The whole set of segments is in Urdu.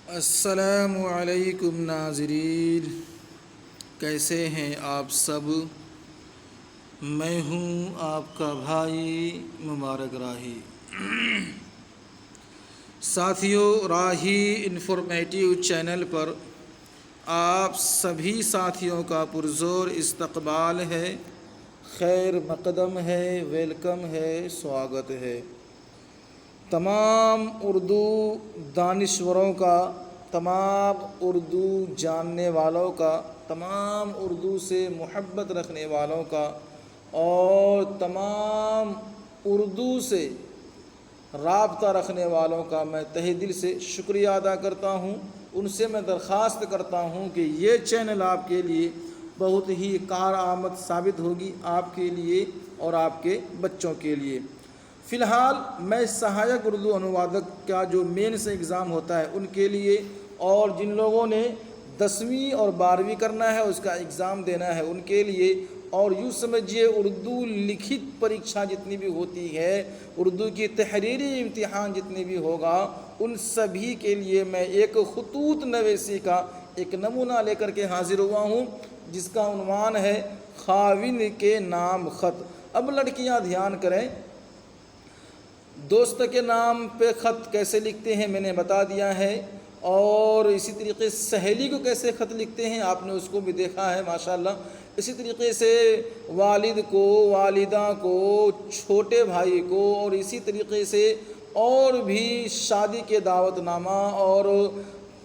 السلام علیکم ناظرین، کیسے ہیں آپ سب؟ میں ہوں آپ کا بھائی مبارک راہی۔ ساتھیوں، راہی انفارمیٹیو چینل پر آپ سبھی ساتھیوں کا پرزور استقبال ہے، خیر مقدم ہے، ویلکم ہے، سواگت ہے۔ تمام اردو دانشوروں کا، تمام اردو جاننے والوں کا، تمام اردو سے محبت رکھنے والوں کا اور تمام اردو سے رابطہ رکھنے والوں کا میں تہہ دل سے شکریہ ادا کرتا ہوں۔ ان سے میں درخواست کرتا ہوں کہ یہ چینل آپ کے لیے بہت ہی کارآمد ثابت ہوگی، آپ کے لیے اور آپ کے بچوں کے لیے۔ فی الحال میں سہایک اردو انوادک کا جو مینس ایگزام ہوتا ہے ان کے لیے، اور جن لوگوں نے 10ویں اور 12ویں کرنا ہے اس کا ایگزام دینا ہے ان کے لیے، اور یوں سمجھیے اردو لکھت پریکشا جتنی بھی ہوتی ہے، اردو کی تحریری امتحان جتنی بھی ہوگا، ان سبھی کے لیے میں ایک خطوط نویسی کا ایک نمونہ لے کر کے حاضر ہوا ہوں، جس کا عنوان ہے خاوند کے نام خط۔ اب لڑکیاں دھیان کریں، دوست کے نام پہ خط کیسے لکھتے ہیں میں نے بتا دیا ہے، اور اسی طریقے سے سہیلی کو کیسے خط لکھتے ہیں آپ نے اس کو بھی دیکھا ہے ماشاءاللہ۔ اسی طریقے سے والد کو، والدہ کو، چھوٹے بھائی کو، اور اسی طریقے سے اور بھی شادی کے دعوت نامہ اور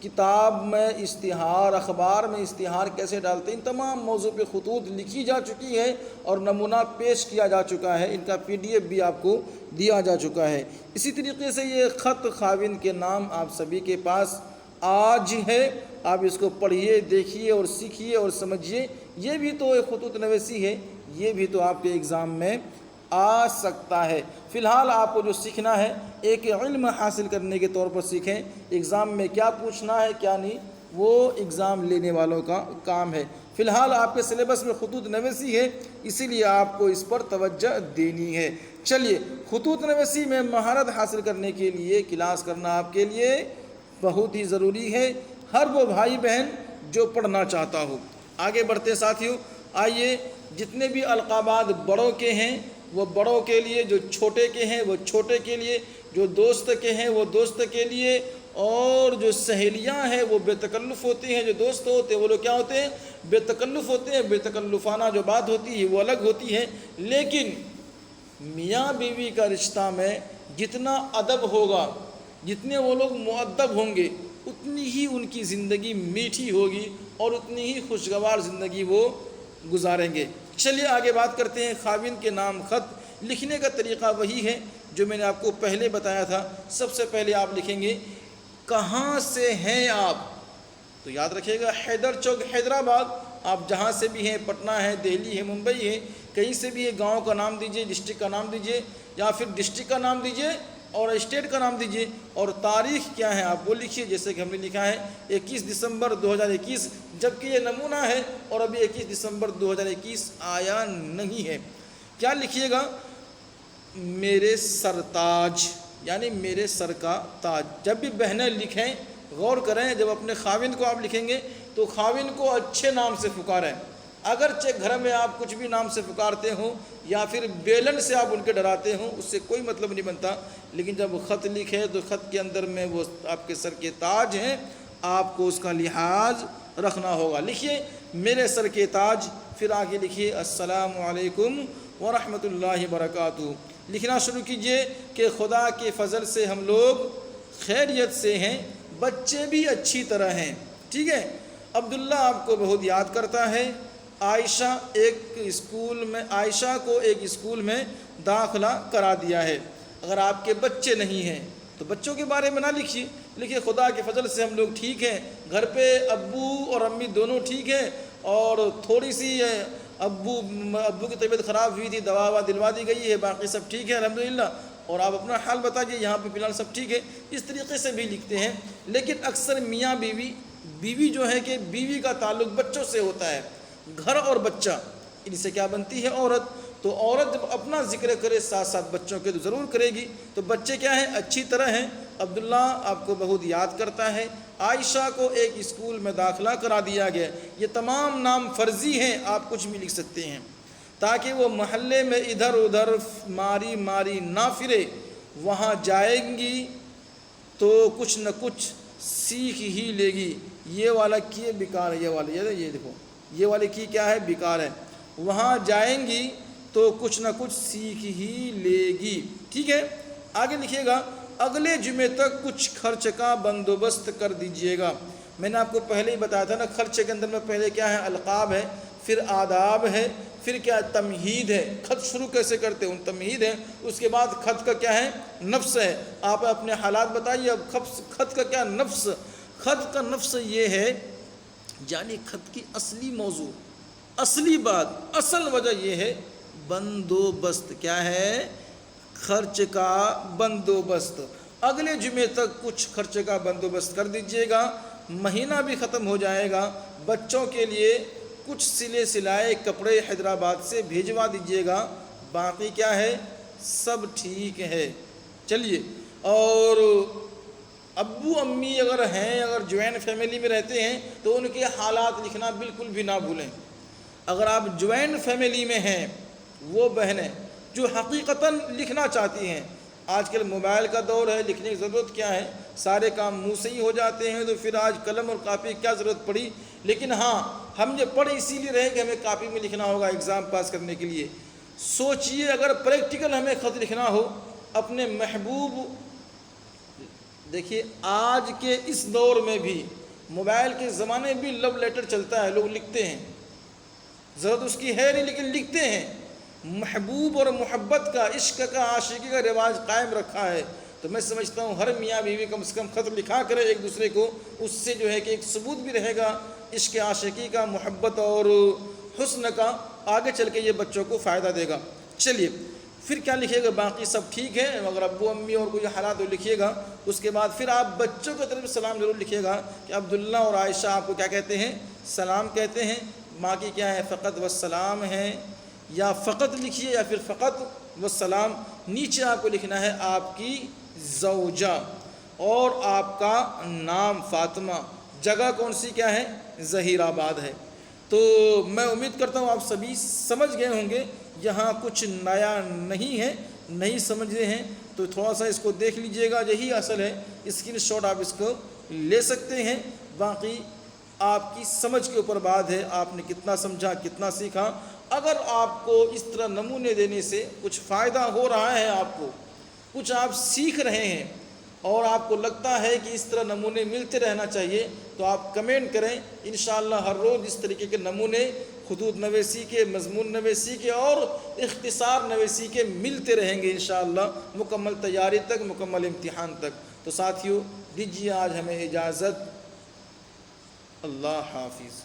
کتاب میں اشتہار، اخبار میں اشتہار کیسے ڈالتے ہیں، ان تمام موضوع پہ خطوط لکھی جا چکی ہے اور نمونہ پیش کیا جا چکا ہے، ان کا PDF بھی آپ کو دیا جا چکا ہے۔ اسی طریقے سے یہ خط خاوند کے نام آپ سبھی کے پاس آج ہے، آپ اس کو پڑھیے، دیکھیے اور سیکھیے اور سمجھیے۔ یہ بھی تو ایک خطوط نویسی ہے، یہ بھی تو آپ کے ایگزام میں آ سکتا ہے۔ فی الحال آپ کو جو سیکھنا ہے ایک علم حاصل کرنے کے طور پر سیکھیں، ایگزام میں کیا پوچھنا ہے کیا نہیں وہ ایگزام لینے والوں کا کام ہے۔ فی الحال آپ کے سلیبس میں خطوط نویسی ہے، اسی لیے آپ کو اس پر توجہ دینی ہے۔ چلیے، خطوط نویسی میں مہارت حاصل کرنے کے لیے کلاس کرنا آپ کے لیے بہت ہی ضروری ہے، ہر وہ بھائی بہن جو پڑھنا چاہتا ہو۔ آگے بڑھتے ساتھیوں، آئیے، جتنے بھی القابات بڑوں کے ہیں وہ بڑوں کے لیے، جو چھوٹے کے ہیں وہ چھوٹے کے لیے، جو دوست کے ہیں وہ دوست کے لیے، اور جو سہیلیاں ہیں وہ بے تکلف ہوتی ہیں، جو دوست ہوتے ہیں وہ لوگ کیا ہوتے ہیں، بے تکلف ہوتے ہیں۔ بے تکلفانہ جو بات ہوتی ہے وہ الگ ہوتی ہے، لیکن میاں بیوی کا رشتہ میں جتنا ادب ہوگا، جتنے وہ لوگ مؤدب ہوں گے، اتنی ہی ان کی زندگی میٹھی ہوگی اور اتنی ہی خوشگوار زندگی وہ گزاریں گے۔ چلیے آگے بات کرتے ہیں۔ خاوند کے نام خط لکھنے کا طریقہ وہی ہے جو میں نے آپ کو پہلے بتایا تھا۔ سب سے پہلے آپ لکھیں گے کہاں سے ہیں آپ، تو یاد رکھیے گا حیدر چوک حیدرآباد، آپ جہاں سے بھی ہیں، پٹنہ ہے، دہلی ہے، ممبئی ہے، کہیں سے بھی ہے، گاؤں کا نام دیجئے، ڈسٹرکٹ کا نام دیجئے، یا پھر ڈسٹرکٹ کا نام دیجئے اور اسٹیٹ کا نام دیجئے، اور تاریخ کیا ہے آپ وہ لکھیے، جیسے کہ ہم نے لکھا ہے 21 دسمبر 2021، جبکہ یہ نمونہ ہے اور ابھی 21 دسمبر 2021 آیا نہیں ہے۔ کیا لکھیے گا، میرے سرتاج، یعنی میرے سر کا تاج۔ جب بھی بہنیں لکھیں غور کریں، جب اپنے خاوند کو آپ لکھیں گے تو خاوند کو اچھے نام سے پکاریں، اگرچہ گھر میں آپ کچھ بھی نام سے پکارتے ہوں یا پھر بیلن سے آپ ان کے ڈراتے ہوں، اس سے کوئی مطلب نہیں بنتا، لیکن جب خط لکھے تو خط کے اندر میں وہ آپ کے سر کے تاج ہیں، آپ کو اس کا لحاظ رکھنا ہوگا۔ لکھیے میرے سر کے تاج، پھر آگے لکھیے السلام علیکم ورحمۃ اللہ وبرکاتہ۔ لکھنا شروع کیجئے کہ خدا کے فضل سے ہم لوگ خیریت سے ہیں، بچے بھی اچھی طرح ہیں، ٹھیک ہے۔ عبداللہ آپ کو بہت یاد کرتا ہے، عائشہ کو ایک اسکول میں داخلہ کرا دیا ہے۔ اگر آپ کے بچے نہیں ہیں تو بچوں کے بارے میں نہ لکھیے، لکھیے خدا کے فضل سے ہم لوگ ٹھیک ہیں، گھر پہ ابو اور امی دونوں ٹھیک ہیں، اور تھوڑی سی ابو کی طبیعت خراب ہوئی تھی، دوا دلوا دی گئی ہے، باقی سب ٹھیک ہے الحمدللہ، اور آپ اپنا حال بتائیے، یہاں پہ فی الحال سب ٹھیک ہے۔ اس طریقے سے بھی لکھتے ہیں، لیکن اکثر میاں بیوی جو ہے کہ بیوی کا تعلق بچوں سے ہوتا ہے، گھر اور بچہ، ان سے کیا بنتی ہے عورت، تو عورت جب اپنا ذکر کرے ساتھ ساتھ بچوں کے تو ضرور کرے گی۔ تو بچے کیا ہیں، اچھی طرح ہیں، عبداللہ آپ کو بہت یاد کرتا ہے، عائشہ کو ایک اسکول میں داخلہ کرا دیا گیا۔ یہ تمام نام فرضی ہیں، آپ کچھ بھی لکھ سکتے ہیں تاکہ وہ محلے میں ادھر ادھر ماری ماری نہ پھرے۔ وہاں جائیں گی تو کچھ نہ کچھ سیکھ ہی لے گی۔ یہ والا کی بیکار ہے، یہ دیکھو، یہ والی کی کیا ہے؟ بیکار ہے۔ وہاں جائیں گی تو کچھ نہ کچھ سیکھ ہی لے گی۔ ٹھیک ہے، آگے لکھیے گا، اگلے جمعے تک کچھ خرچ کا بندوبست کر دیجئے گا۔ میں نے آپ کو پہلے ہی بتایا تھا نا، خرچے کے اندر میں پہلے کیا ہے؟ القاب ہے، پھر آداب ہے، پھر کیا تمہید ہے۔ خط شروع کیسے کرتے ہیں؟ تمہید ہے، اس کے بعد خط کا کیا ہے؟ نفس ہے۔ آپ اپنے حالات بتائیے۔ اب خط کا کیا نفس؟ خط کا نفس یہ ہے، یعنی خط کی اصلی موضوع، اصلی بات، اصل وجہ یہ ہے بندوبست۔ کیا ہے؟ خرچ کا بندوبست۔ اگلے جمعے تک کچھ خرچ کا بندوبست کر دیجئے گا، مہینہ بھی ختم ہو جائے گا۔ بچوں کے لیے کچھ سلائے کپڑے حیدرآباد سے بھیجوا دیجئے گا، باقی کیا ہے؟ سب ٹھیک ہے۔ چلیے، اور ابو امی اگر ہیں، اگر جوائنٹ فیملی میں رہتے ہیں تو ان کے حالات لکھنا بالکل بھی نہ بھولیں۔ اگر آپ جوائنٹ فیملی میں ہیں، وہ بہنیں جو حقیقتاً لکھنا چاہتی ہیں، آج کل موبائل کا دور ہے، لکھنے کی ضرورت کیا ہے؟ سارے کام منہ سے ہی ہو جاتے ہیں، تو پھر آج قلم اور کاپی کیا ضرورت پڑی؟ لیکن ہاں، ہم یہ پڑھے اسی لیے رہے کہ ہمیں کاپی میں لکھنا ہوگا ایگزام پاس کرنے کے لیے۔ سوچئے اگر پریکٹیکل ہمیں خط لکھنا ہو اپنے محبوب، دیکھیے آج کے اس دور میں بھی، موبائل کے زمانے میں بھی لو لیٹر چلتا ہے، لوگ لکھتے ہیں، ضرورت اس کی ہے نہیں لیکن لکھتے ہیں۔ محبوب اور محبت کا، عشق کا، عاشقی کا رواج قائم رکھا ہے، تو میں سمجھتا ہوں ہر میاں بیوی کم سے کم خط لکھا کرے ایک دوسرے کو، اس سے جو ہے کہ ایک ثبوت بھی رہے گا عشق، عاشقی کا، محبت اور حسن کا، آگے چل کے یہ بچوں کو فائدہ دے گا۔ چلیے، پھر کیا لکھے گا؟ باقی سب ٹھیک ہے، اگر ابو امی اور کوئی حالات ہو لکھیے گا۔ اس کے بعد پھر آپ بچوں کی طرف سلام ضرور لکھیے گا کہ عبداللہ اور عائشہ آپ کو کیا کہتے ہیں؟ سلام کہتے ہیں۔ ماں کی کیا ہے؟ فقط والسلام ہے، یا فقط لکھیے یا پھر فقط والسلام۔ نیچے آپ کو لکھنا ہے آپ کی زوجہ اور آپ کا نام فاطمہ، جگہ کون سی کیا ہے؟ ظہیر آباد ہے۔ تو میں امید کرتا ہوں آپ سبھی سمجھ گئے ہوں گے، یہاں کچھ نیا نہیں ہے، نہیں سمجھ رہے ہیں تو تھوڑا سا اس کو دیکھ لیجئے گا، یہی اصل ہے۔ اسکرین شاٹ آپ اس کو لے سکتے ہیں، باقی آپ کی سمجھ کے اوپر بات ہے، آپ نے کتنا سمجھا، کتنا سیکھا۔ اگر آپ کو اس طرح نمونے دینے سے کچھ فائدہ ہو رہا ہے، آپ کو کچھ آپ سیکھ رہے ہیں اور آپ کو لگتا ہے کہ اس طرح نمونے ملتے رہنا چاہیے، تو آپ کمنٹ کریں۔ انشاءاللہ ہر روز اس طریقے کے نمونے خطوط نویسی کے، مضمون نویسی کے اور اختصار نویسی کے ملتے رہیں گے انشاءاللہ، مکمل تیاری تک، مکمل امتحان تک۔ تو ساتھیو، دیجیے آج ہمیں اجازت، اللہ حافظ۔